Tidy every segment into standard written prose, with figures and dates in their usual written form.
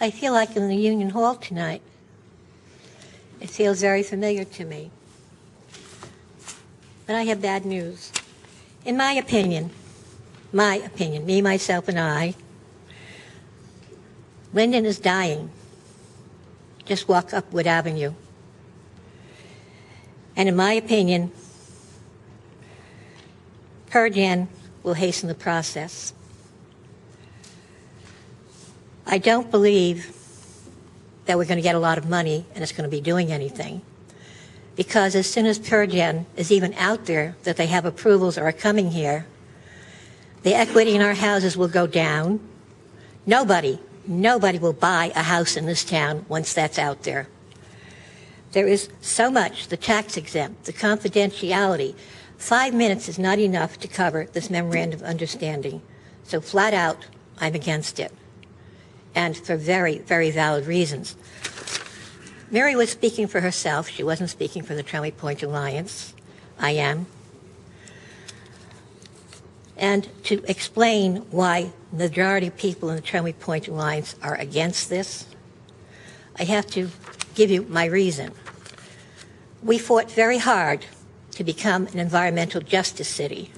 I feel like I'm in the Union Hall tonight. It feels very familiar to me. But I have bad news. In my opinion, me, myself, and I, Linden is dying. Just walk up Wood Avenue. And in my opinion, Purgen will hasten the process. I don't believe that we're going to get a lot of money and it's going to be doing anything. Because as soon as Purgen is even out there that they have approvals or are coming here, the equity in our houses will go down. Nobody will buy a house in this town once that's out there. There is so much, the tax exempt, the confidentiality. 5 minutes is not enough to cover this Memorandum of Understanding. So flat out, I'm against it. And for very, very valid reasons. Mary was speaking for herself. She wasn't speaking for the Tremley Point Alliance. I am. And to explain why the majority of people in the Tremley Point Alliance are against this, I have to give you my reason. We fought very hard to become an environmental justice city.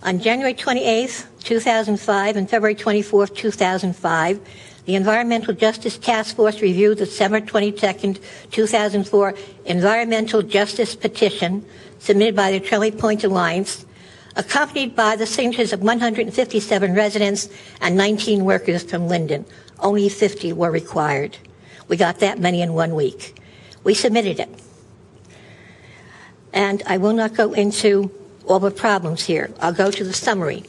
On January 28, 2005 and February 24, 2005, the Environmental Justice Task Force reviewed the December 22, 2004 Environmental Justice Petition submitted by the Tremley Point Alliance, accompanied by the signatures of 157 residents and 19 workers from Linden. Only 50 were required. We got that many in 1 week. We submitted it. And I will not go into all the problems here. I'll go to the summary.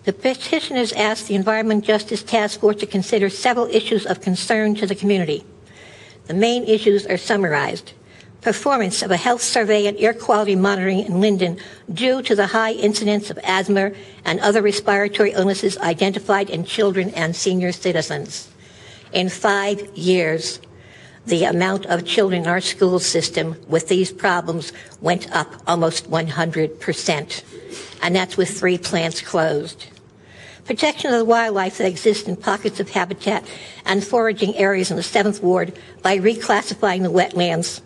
The petitioners asked the Environmental Justice Task Force to consider several issues of concern to the community. The main issues are summarized. Performance of a health survey and air quality monitoring in Linden due to the high incidence of asthma and other respiratory illnesses identified in children and senior citizens. In 5 years, the amount of children in our school system with these problems went up almost 100%, and that's with 3 plants closed. Protection of the wildlife that exists in pockets of habitat and foraging areas in the 7th Ward by reclassifying the wetlands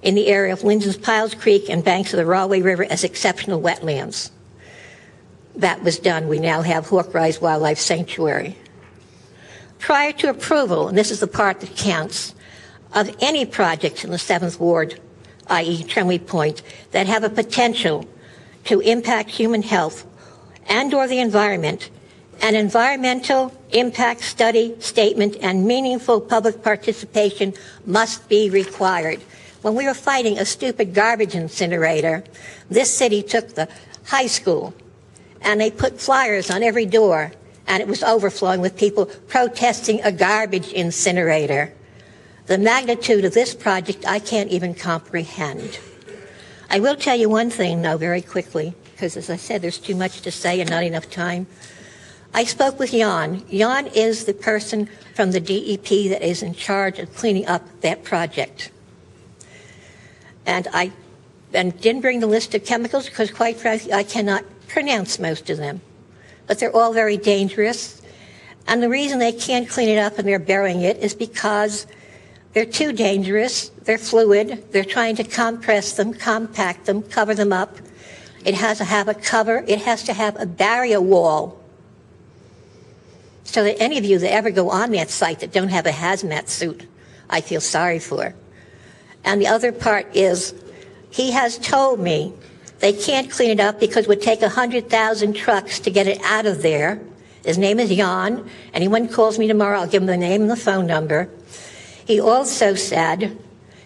in the area of Linden's Piles Creek and banks of the Rahway River as exceptional wetlands. That was done. We now have Hawk Rise Wildlife Sanctuary. Prior to approval, and this is the part that counts, of any projects in the 7th Ward, i.e. Tremley Point, that have a potential to impact human health and or the environment, an environmental impact study statement and meaningful public participation must be required. When we were fighting a stupid garbage incinerator, this city took the high school and they put flyers on every door, and it was overflowing with people protesting a garbage incinerator. The magnitude of this project I can't even comprehend. I will tell you one thing, though, very quickly, because as I said, there's too much to say and not enough time. I spoke with Jan. Jan is the person from the DEP that is in charge of cleaning up that project. And I didn't bring the list of chemicals because, quite frankly, I cannot pronounce most of them. But they're all very dangerous. And the reason they can't clean it up and they're burying it is because they're too dangerous. They're fluid. They're trying to compress them, compact them, cover them up. It has to have a cover. It has to have a barrier wall so that any of you that ever go on that site that don't have a hazmat suit, I feel sorry for. And the other part is, he has told me they can't clean it up because it would take 100,000 trucks to get it out of there. His name is Jan. Anyone calls me tomorrow, I'll give him the name and the phone number. He also said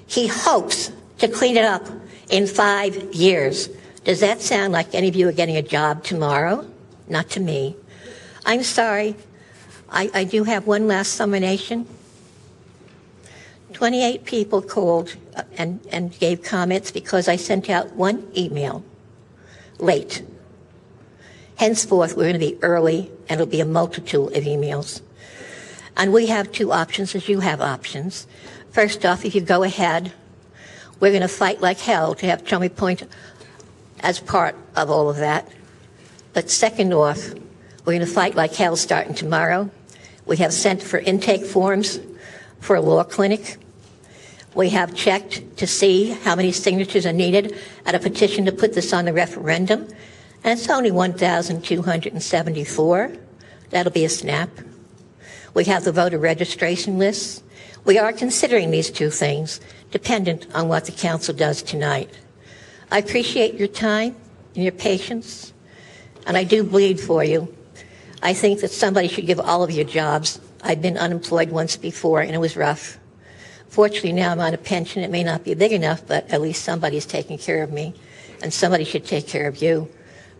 he hopes to clean it up in 5 years. Does that sound like any of you are getting a job tomorrow? Not to me. I'm sorry. I do have one last summation. 28 people called and gave comments because I sent out one email late. Henceforth, we're going to be early, and it'll be a multitude of emails. And we have 2 options, as you have options. First off, if you go ahead, we're going to fight like hell to have Tremley Point as part of all of that. But second off, we're going to fight like hell starting tomorrow. We have sent for intake forms for a law clinic. We have checked to see how many signatures are needed at a petition to put this on the referendum, and it's only 1,274. That'll be a snap. We have the voter registration lists. We are considering these two things, dependent on what the council does tonight. I appreciate your time and your patience, and I do bleed for you. I think that somebody should give all of you jobs. I've been unemployed once before, and it was rough. Fortunately, now I'm on a pension. It may not be big enough, but at least somebody's taking care of me, and somebody should take care of you.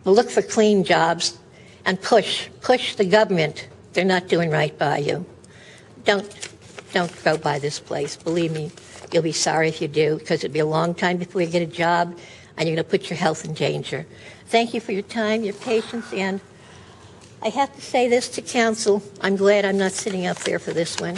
But look for clean jobs and push the government. They're not doing right by you. Don't go by this place. Believe me, you'll be sorry if you do, because it'll be a long time before you get a job, and you're going to put your health in danger. Thank you for your time, your patience, and I have to say this to council. I'm glad I'm not sitting up there for this one.